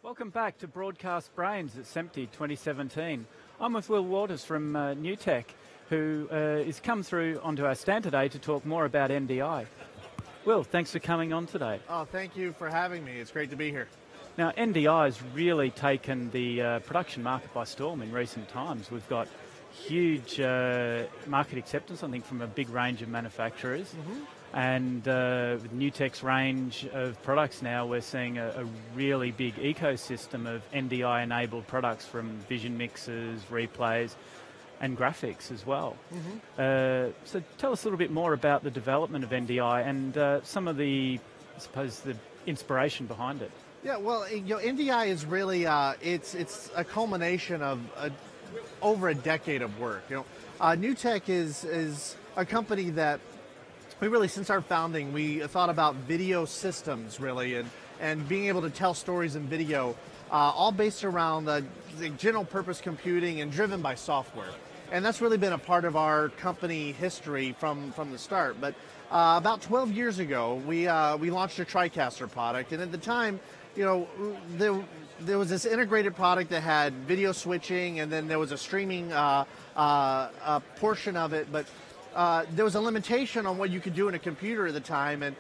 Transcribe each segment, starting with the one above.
Welcome back to Broadcast Brains at SEMPTE 2017. I'm with Will Waters from NewTek, who has come through onto our stand today to talk more about NDI. Will, thanks for coming on today. Oh, thank you for having me. It's great to be here. Now, NDI has really taken the production market by storm in recent times. We've got huge market acceptance, I think, from a big range of manufacturers. And with NewTek's range of products now, we're seeing a really big ecosystem of NDI-enabled products, from vision mixers, replays, and graphics as well. So tell us a little bit more about the development of NDI and some of the, I suppose, the inspiration behind it. Yeah, well, NDI is really it's a culmination of over a decade of work. NewTek is a company that we really, since our founding, we thought about video systems really, and being able to tell stories in video, all based around the general purpose computing and driven by software. And that's really been a part of our company history from the start. But about 12 years ago, we launched a TriCaster product, and at the time, there was this integrated product that had video switching, and then there was a streaming portion of it, but there was a limitation on what you could do in a computer at the time, and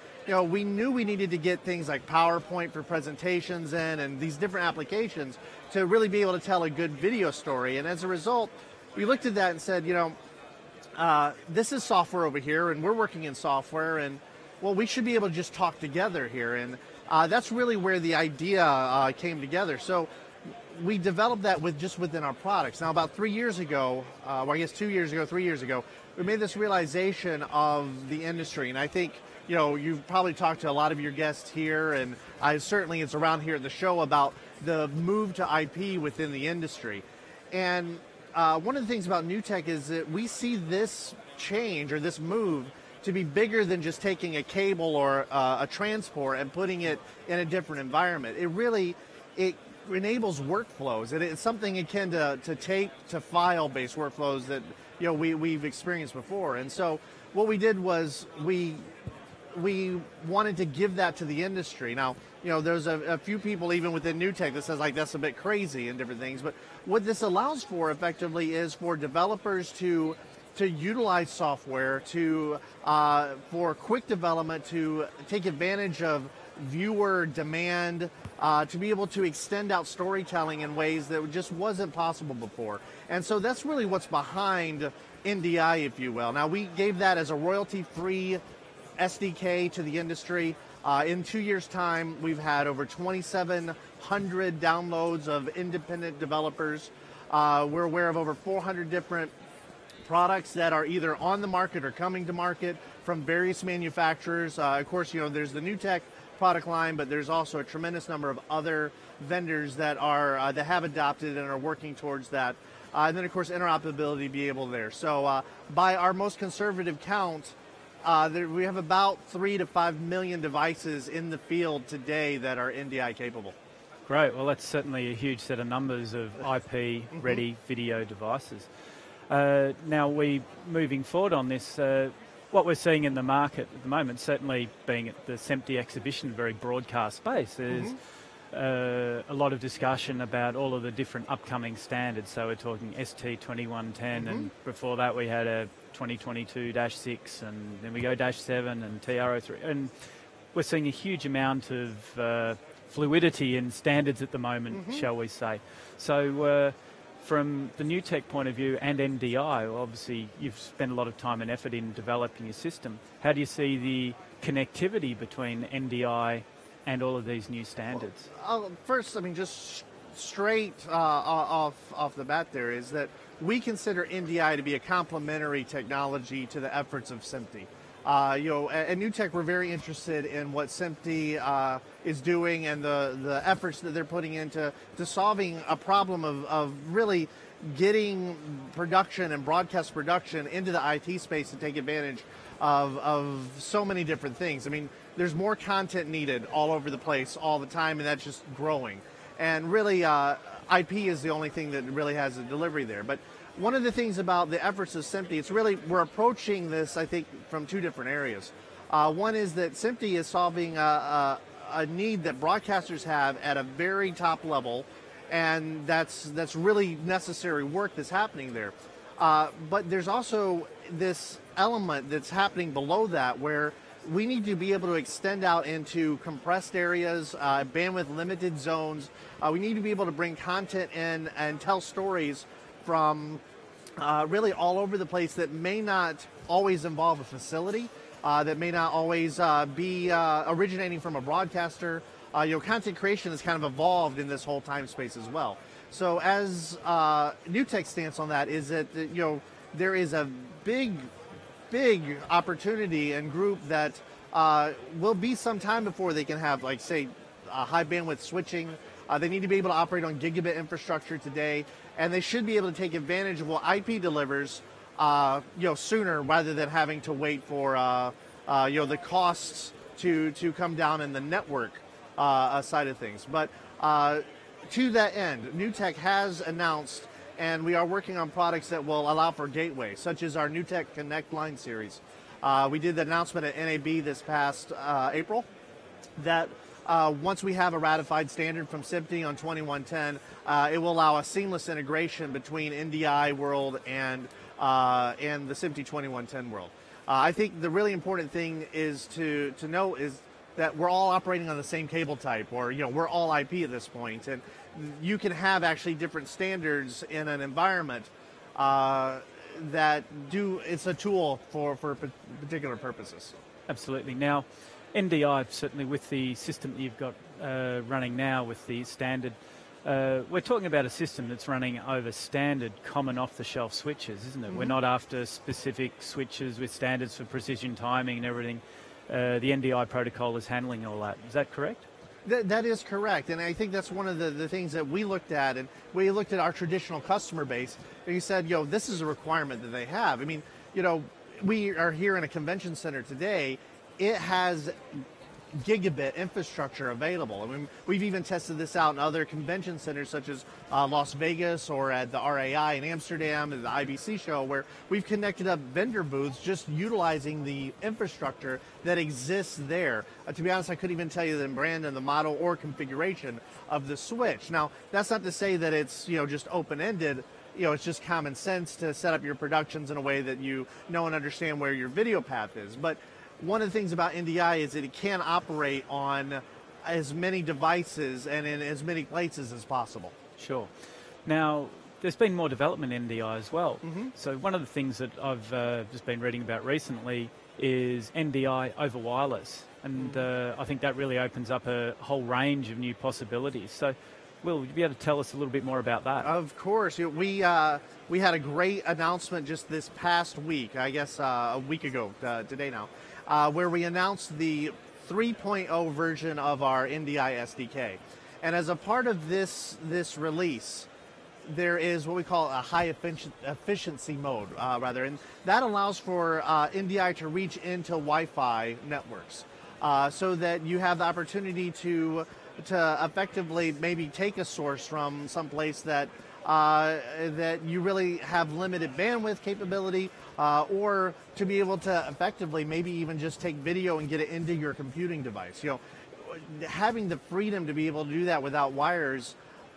we knew we needed to get things like PowerPoint for presentations in, and these different applications to really be able to tell a good video story. And as a result, we looked at that and said, this is software over here, and we're working in software, and well, we should be able to just talk together here. And that's really where the idea came together. So we developed that within our products. Now, about 3 years ago, well, I guess 2 years ago, 3 years ago, we made this realization of the industry. And I think, you've probably talked to a lot of your guests here, and certainly it's around here at the show about the move to IP within the industry. And one of the things about NewTek is that we see this change, or this move, to be bigger than just taking a cable or a transport and putting it in a different environment. It enables workflows, and it's something akin to tape to file based workflows that we've experienced before. And so what we did was we wanted to give that to the industry. Now, there's a few people even within NewTek that says like that's a bit crazy and different things, but what this allows for effectively is for developers to utilize software for quick development, to take advantage of viewer demand, to be able to extend out storytelling in ways that just wasn't possible before. And so that's really what's behind NDI, if you will. Now, we gave that as a royalty-free SDK to the industry. In 2 years' time, we've had over 2,700 downloads of independent developers. We're aware of over 400 different products that are either on the market or coming to market from various manufacturers. Of course, there's the NewTek product line, but there's also a tremendous number of other vendors that have adopted and are working towards that. And then, of course, interoperability be able there. So by our most conservative count, we have about 3 to 5 million devices in the field today that are NDI capable. Great. Well, that's certainly a huge set of numbers of IP-ready video devices. Now, moving forward on this, what we're seeing in the market at the moment, certainly being at the SEMPTE exhibition, very broadcast space, is a lot of discussion about all of the different upcoming standards. So we're talking ST2110, and before that we had a 2022-6, and then we go -7 and TR03. And we're seeing a huge amount of fluidity in standards at the moment, shall we say. So from the NewTek point of view and NDI, obviously you've spent a lot of time and effort in developing your system. How do you see the connectivity between NDI and all of these new standards? Well, first, just straight off the bat there is that we consider NDI to be a complementary technology to the efforts of SEMPTE. At NewTek, we're very interested in what SEMPTE is doing and the efforts that they're putting into solving a problem of really getting production and broadcast production into the IT space to take advantage of so many different things. There's more content needed all over the place all the time, and that's just growing. And really, IP is the only thing that really has a delivery there. But one of the things about the efforts of SEMPTE, we're approaching this, I think, from two different areas. One is that SEMPTE is solving a a need that broadcasters have at a very top level, and that's really necessary work that's happening there. But there's also this element that's happening below that where we need to be able to extend out into compressed areas, bandwidth limited zones. We need to be able to bring content in and tell stories from really all over the place that may not always involve a facility, that may not always be originating from a broadcaster. Content creation has kind of evolved in this whole time space as well. So as NewTek's stance on that is that there is a big opportunity and group that will be some time before they can have, like, say, high bandwidth switching. They need to be able to operate on gigabit infrastructure today, and they should be able to take advantage of what IP delivers, sooner rather than having to wait for the costs to come down in the network side of things. But to that end, NewTek has announced, and we are working on products that will allow for gateway, such as our NewTek Connect line series. We did the announcement at NAB this past April that once we have a ratified standard from SMPTE on 2110, it will allow a seamless integration between NDI world and the SMPTE 2110 world. I think the really important thing is to know is that we're all operating on the same cable type, or we're all IP at this point, and you can have actually different standards in an environment it's a tool for particular purposes. Absolutely. Now, NDI, certainly with the system that you've got running now with the standard, we're talking about a system that's running over standard common off-the-shelf switches, isn't it? Mm-hmm. We're not after specific switches with standards for precision timing and everything. The NDI protocol is handling all that. Is that correct? That is correct, and I think that's one of the things that we looked at, and we looked at our traditional customer base, and you said, this is a requirement that they have. I mean, we are here in a convention center today. It has gigabit infrastructure available. I mean, we've even tested this out in other convention centers such as Las Vegas or at the RAI in Amsterdam and the IBC show, where we've connected up vendor booths just utilizing the infrastructure that exists there. To be honest, I couldn't even tell you the brand and the model or configuration of the switch. Now, that's not to say that it's just open-ended. It's just common sense to set up your productions in a way that you know and understand where your video path is. But one of the things about NDI is that it can operate on as many devices and in as many places as possible. Sure. Now, there's been more development in NDI as well. Mm-hmm. So one of the things that I've just been reading about recently is NDI over wireless. And I think that really opens up a whole range of new possibilities. So, Will, would you be able to tell us a little bit more about that? Of course. We had a great announcement just this past week, I guess a week ago today now, where we announced the 3.0 version of our NDI SDK. And as a part of this release, there is what we call a high efficiency mode, and that allows for NDI to reach into Wi-Fi networks, so that you have the opportunity to effectively maybe take a source from someplace that you really have limited bandwidth capability, or to be able to effectively maybe even just take video and get it into your computing device. Having the freedom to be able to do that without wires,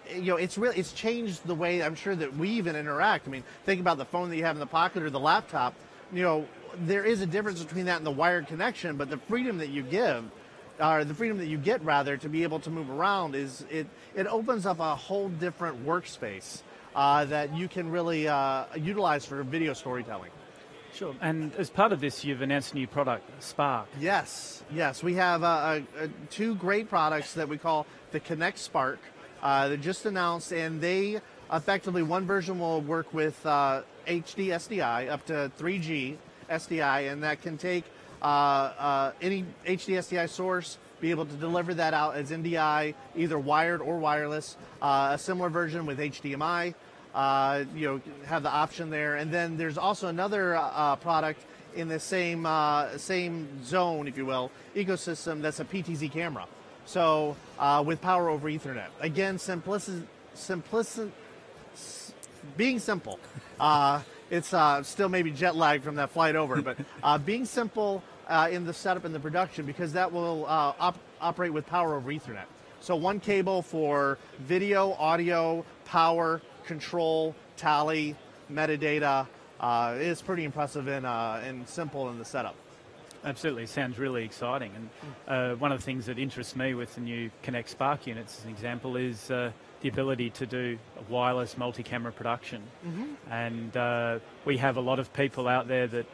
it's changed the way I'm sure that we even interact. I mean, think about the phone that you have in the pocket or the laptop. There is a difference between that and the wired connection, but the freedom that you give, or the freedom that you get rather, to be able to move around it opens up a whole different workspace that you can really utilize for video storytelling. Sure. And as part of this, you've announced a new product, Spark. Yes. We have two great products that we call the Connect Spark. They're just announced, and they effectively, one version will work with HD SDI up to 3G SDI, and that can take any HD SDI source, be able to deliver that out as NDI, either wired or wireless. A similar version with HDMI, have the option there. And then there's also another product in the same zone, if you will, ecosystem, that's a PTZ camera. So with power over Ethernet. Again, being simple. It's still maybe jet lag from that flight over, but being simple in the setup and the production, because that will operate with power over Ethernet. So one cable for video, audio, power, control, tally, metadata. Is pretty impressive and simple in the setup. Absolutely, sounds really exciting. And one of the things that interests me with the new Connect Spark units, as an example, is the ability to do a wireless multi-camera production. And we have a lot of people out there that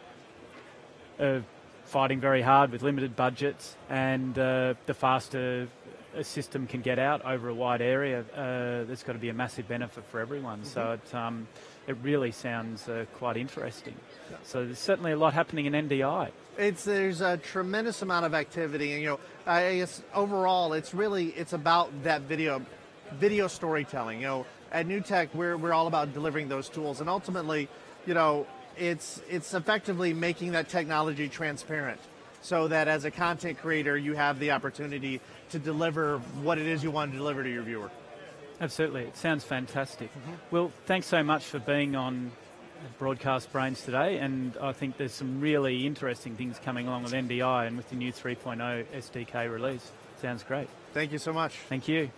are fighting very hard with limited budgets, and the faster a system can get out over a wide area, there's got to be a massive benefit for everyone. So it really sounds quite interesting. So there's certainly a lot happening in NDI. There's a tremendous amount of activity, and I guess overall it's about that video storytelling. At NewTek we're all about delivering those tools, and ultimately, it's effectively making that technology transparent, so that as a content creator you have the opportunity to deliver what it is you want to deliver to your viewer. Absolutely, it sounds fantastic. Well, thanks so much for being on Broadcast Brains today, and I think there's some really interesting things coming along with NDI and with the new 3.0 SDK release. Sounds great. Thank you so much. Thank you.